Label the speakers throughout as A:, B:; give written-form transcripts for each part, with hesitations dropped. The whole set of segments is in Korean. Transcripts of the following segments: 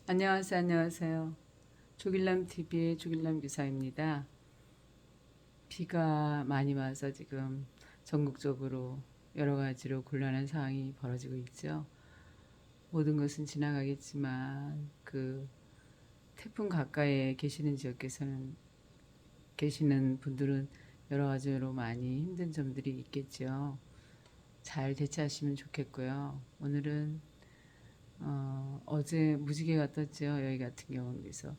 A: 안녕하세요, 안녕하세요. 조길남 TV의 조길남 기사입니다. 비가 많이 와서 지금 전국적으로 여러 가지로 곤란한 상황이 벌어지고 있죠. 모든 것은 지나가겠지만 그 태풍 가까이에 계시는 지역에서는 계시는 분들은 여러 가지로 많이 힘든 점들이 있겠죠. 잘 대처하시면 좋겠고요. 오늘은 어제 무지개가 떴죠. 여기 같은 경우는 그래서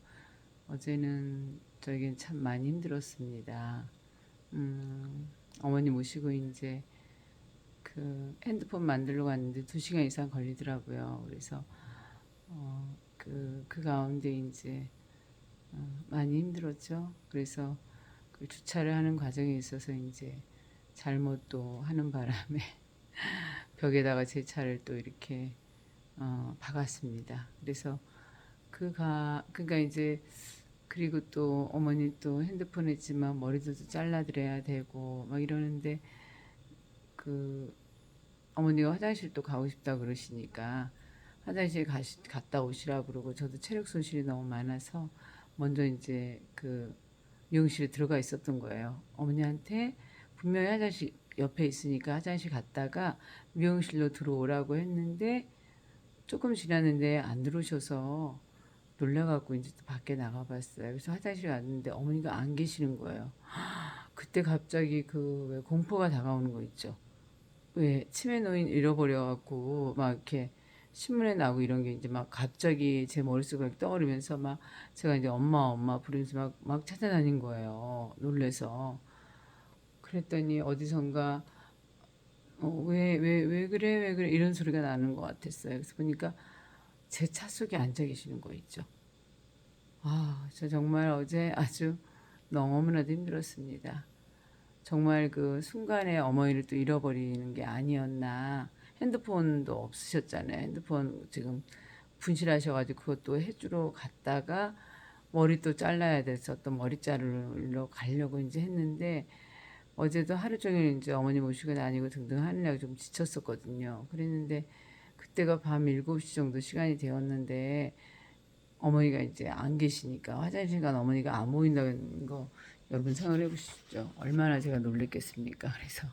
A: 어제는 저에겐 참 많이 힘들었습니다. 어머니 모시고 이제 그 핸드폰 만들러 갔는데 2시간 이상 걸리더라고요. 그래서 그 가운데 이제 많이 힘들었죠. 그래서 그 주차를 하는 과정에 있어서 이제 잘못 또 하는 바람에 벽에다가 제 차를 또 이렇게 박았습니다. 그래서 그러니까 이제 그리고 또 어머니 또 핸드폰 했지만 머리도 또 잘라드려야 되고 막 이러는데 그 어머니가 화장실 또 가고 싶다 그러시니까 화장실 갔다 오시라 그러고 저도 체력 손실이 너무 많아서 먼저 이제 그 미용실에 들어가 있었던 거예요. 어머니한테 분명히 화장실 옆에 있으니까 화장실 갔다가 미용실로 들어오라고 했는데 조금 지났는데 안 들어오셔서 놀라갖고 이제 또 밖에 나가봤어요. 그래서 화장실 갔는데 어머니가 안 계시는 거예요. 그때 갑자기 그 왜 공포가 다가오는 거 있죠. 왜 치매 노인 잃어버려갖고 막 이렇게 신문에 나고 이런 게 이제 막 갑자기 제 머릿속에 떠오르면서 막 제가 이제 엄마 엄마 부르면서 막 찾아다닌 거예요. 놀래서. 그랬더니 어디선가 왜 그래 왜 그래 이런 소리가 나는 것 같았어요. 그래서 보니까 제 차 속에 앉아 계시는 거 있죠. 저 정말 어제 아주 너무나도 힘들었습니다. 정말 그 순간에 어머니를 또 잃어버리는 게 아니었나. 핸드폰도 없으셨잖아요. 핸드폰 지금 분실하셔가지고 그것도 해주러 갔다가 머리 또 잘라야 돼서 또 머리 자르러 가려고 이제 했는데 어제도 하루 종일 이제 어머니 모시고 다니고 등등 하느라고 좀 지쳤었거든요. 그랬는데 그때가 밤 7시 정도 시간이 되었는데 어머니가 이제 안 계시니까 화장실 간 어머니가 안 보인다는 거 여러분 생각해 보시죠. 얼마나 제가 놀랬겠습니까? 그래서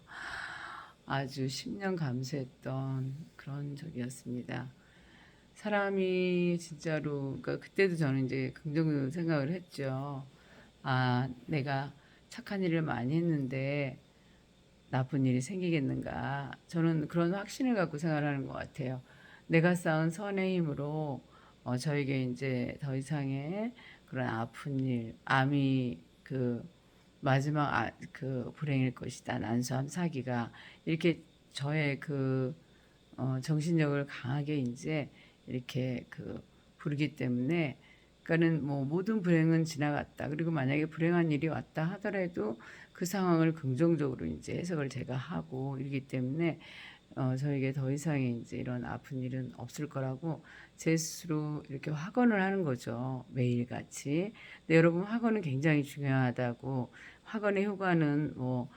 A: 아주 10년 감수했던 그런 적이었습니다. 사람이 진짜로 그러니까 그때도 저는 이제 긍정적으로 생각을 했죠. 내가 착한 일을 많이 했는데 나쁜 일이 생기겠는가. 저는 그런 확신을 갖고 생활하는 것 같아요. 내가 쌓은 선의 힘으로 저에게 이제 더 이상의 그런 아픈 일, 암이 그 마지막 그 불행일 것이다. 난소암 사기가 이렇게 저의 그 정신력을 강하게 이제 이렇게 그 부르기 때문에 그러니까는 뭐 모든 불행은 지나갔다. 그리고 만약에 불행한 일이 왔다 하더라도 그 상황을 긍정적으로 이제 해석을 제가 하고 이러기 때문에 저에게 더 이상의 이제 이런 아픈 일은 없을 거라고 제 스스로 이렇게 확언을 하는 거죠. 매일같이. 근데 여러분 확언은 굉장히 중요하다고 확언의 효과는 뭐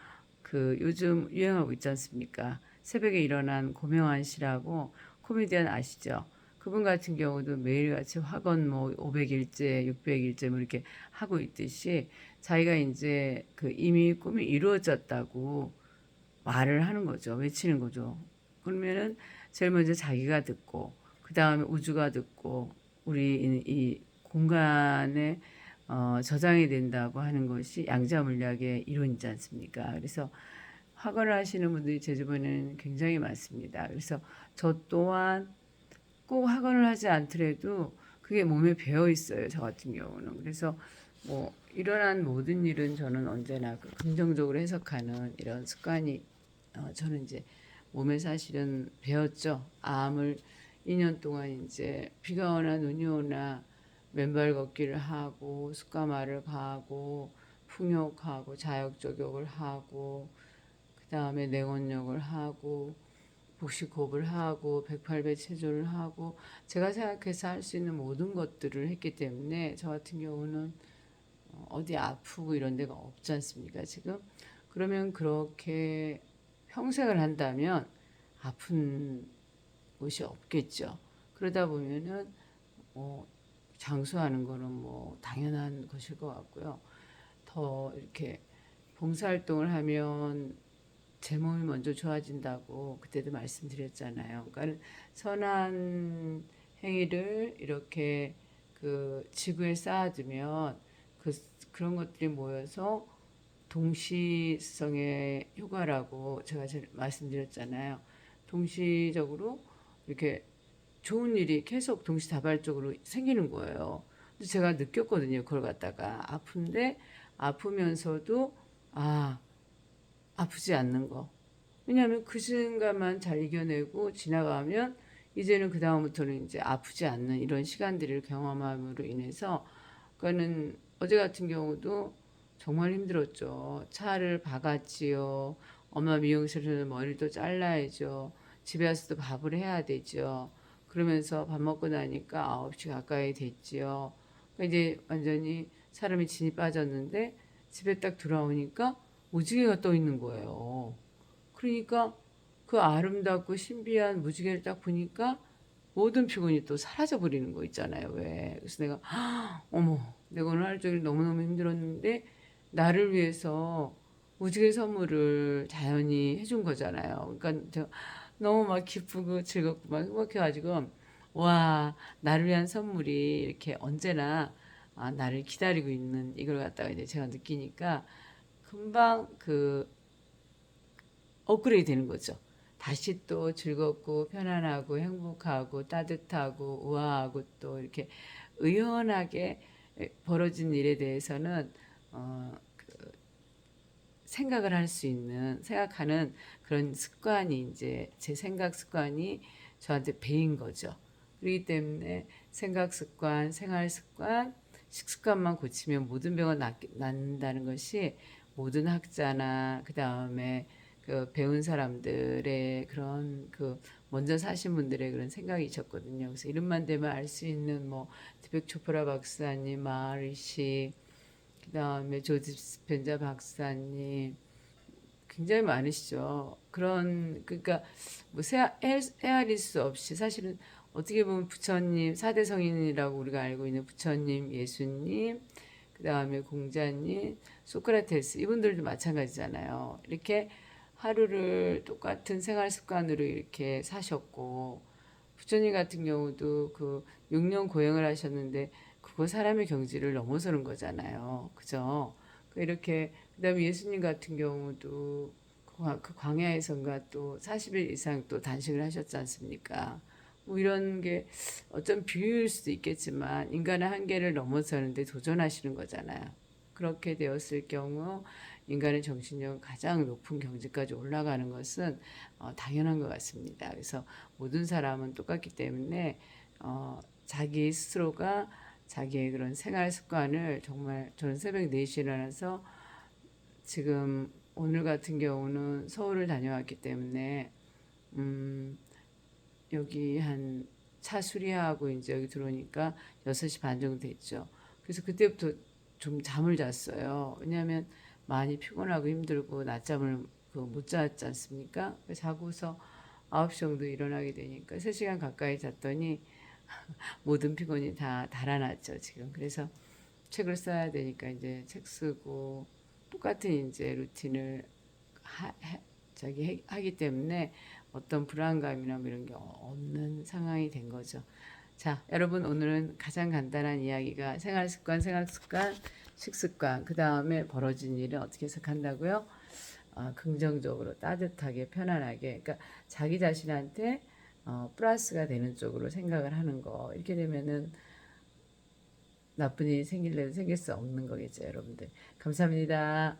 A: 그 요즘 유행하고 있지 않습니까? 새벽에 일어난 고명환 씨라고 코미디언 아시죠? 그분 같은 경우도 매일같이 학원 뭐 500일째, 600일째 뭐 이렇게 하고 있듯이 자기가 이제 그 이미 꿈이 이루어졌다고 말을 하는 거죠. 외치는 거죠. 그러면은 제일 먼저 자기가 듣고 그 다음에 우주가 듣고 우리 이 공간에 저장이 된다고 하는 것이 양자 물리학의 이론이지 않습니까? 그래서 학원을 하시는 분들이 제 주변에는 굉장히 많습니다. 그래서 저 또한 꼭 학원을 하지 않더라도 그게 몸에 배어 있어요. 저 같은 경우는. 그래서 뭐 일어난 모든 일은 저는 언제나 그 긍정적으로 해석하는 이런 습관이 저는 이제 몸에 사실은 배웠죠. 암을 2년 동안 이제 비가 오나 눈이 오나 맨발 걷기를 하고 습가마를 가고 풍욕하고 자역저격을 하고 그 다음에 냉온욕을 하고 복식호흡을 하고 108배 체조를 하고 제가 생각해서 할 수 있는 모든 것들을 했기 때문에 저 같은 경우는 어디 아프고 이런 데가 없지 않습니까 지금. 그러면 그렇게 평생을 한다면 아픈 곳이 없겠죠. 그러다 보면은 장수하는 거는 뭐 당연한 것일 것 같고요. 더 이렇게 봉사활동을 하면 제 몸이 먼저 좋아진다고 그때도 말씀드렸잖아요. 그러니까 선한 행위를 이렇게 그 지구에 쌓아두면 그 그런 것들이 모여서 동시성의 효과라고 제가 말씀드렸잖아요. 동시적으로 이렇게 좋은 일이 계속 동시다발적으로 생기는 거예요. 근데 제가 느꼈거든요. 그걸 갖다가 아픈데 아프면서도 아 아프지 않는 거. 왜냐하면 그 순간만 잘 이겨내고 지나가면 이제는 그 다음부터는 이제 아프지 않는 이런 시간들을 경험함으로 인해서 그거는 어제 같은 경우도 정말 힘들었죠. 차를 박았지요. 엄마 미용실에서 머리도 잘라야죠. 집에 와서도 밥을 해야 되죠. 그러면서 밥 먹고 나니까 9시 가까이 됐지요. 그러니까 이제 완전히 사람이 진이 빠졌는데 집에 딱 돌아오니까 무지개가 떠 있는 거예요. 그러니까 그 아름답고 신비한 무지개를 딱 보니까 모든 피곤이 또 사라져 버리는 거 있잖아요. 왜? 그래서 내가 어머, 내가 오늘 하루 종일 너무너무 힘들었는데 나를 위해서 무지개 선물을 자연이 해준 거잖아요. 그러니까 제가 너무 막 기쁘고 즐겁고 막 행복해가지고 와, 나를 위한 선물이 이렇게 언제나 나를 기다리고 있는 이걸 갖다가 이제 제가 느끼니까 금방 그 업그레이드 되는 거죠. 다시 또 즐겁고 편안하고 행복하고 따뜻하고 우아하고 또 이렇게 의연하게 벌어진 일에 대해서는 생각을 할 수 있는 생각하는 그런 습관이 이제 제 생각 습관이 저한테 배인 거죠. 그렇기 때문에 생각 습관, 생활 습관, 식습관만 고치면 모든 병은 낫는다는 것이 모든 학자나 그 다음에 그 배운 사람들의 그런 그 먼저 사신 분들의 그런 생각이 있었거든요. 그래서 이름만 되면 알 수 있는 뭐 디백 초프라 박사님, 마리시, 그 다음에 조지 스펜자 박사님 굉장히 많으시죠. 그런 그러니까 뭐 헤아릴 수 없이 사실은 어떻게 보면 부처님 4대 성인이라고 우리가 알고 있는 부처님, 예수님, 그 다음에 공자님, 소크라테스 이분들도 마찬가지잖아요. 이렇게 하루를 똑같은 생활 습관으로 이렇게 사셨고 부처님 같은 경우도 그 6년 고행을 하셨는데 그거 사람의 경지를 넘어서는 거잖아요. 그죠? 이렇게 그다음에 예수님 같은 경우도 그 광야에선가 또 40일 이상 또 단식을 하셨지 않습니까? 뭐 이런 게 어쩜 비유일 수도 있겠지만 인간의 한계를 넘어서는데 도전하시는 거잖아요. 그렇게 되었을 경우 인간의 정신력은 가장 높은 경지까지 올라가는 것은 당연한 것 같습니다. 그래서 모든 사람은 똑같기 때문에 자기 스스로가 자기의 그런 생활 습관을 정말 저는 새벽 4시에 일어나서 지금 오늘 같은 경우는 서울을 다녀왔기 때문에 여기 한 차 수리하고 이제 여기 들어오니까 6시 반 정도 됐죠. 그래서 그때부터 좀 잠을 잤어요. 왜냐하면 많이 피곤하고 힘들고 낮잠을 못 잤지 않습니까? 자고서 9시 정도 일어나게 되니까 3시간 가까이 잤더니 모든 피곤이 다 달아났죠, 지금. 그래서 책을 써야 되니까 이제 책 쓰고 똑같은 이제 루틴을 하기 때문에 어떤 불안감이나 뭐 이런 게 없는 상황이 된 거죠. 자, 여러분 오늘은 가장 간단한 이야기가 생활 습관, 식습관, 그 다음에 벌어진 일을 어떻게 해석한다고요? 긍정적으로 따뜻하게 편안하게, 그러니까 자기 자신한테 플러스가 되는 쪽으로 생각을 하는 거. 이렇게 되면은 나쁜 일이 생길래도 생길 수 없는 거겠죠, 여러분들. 감사합니다.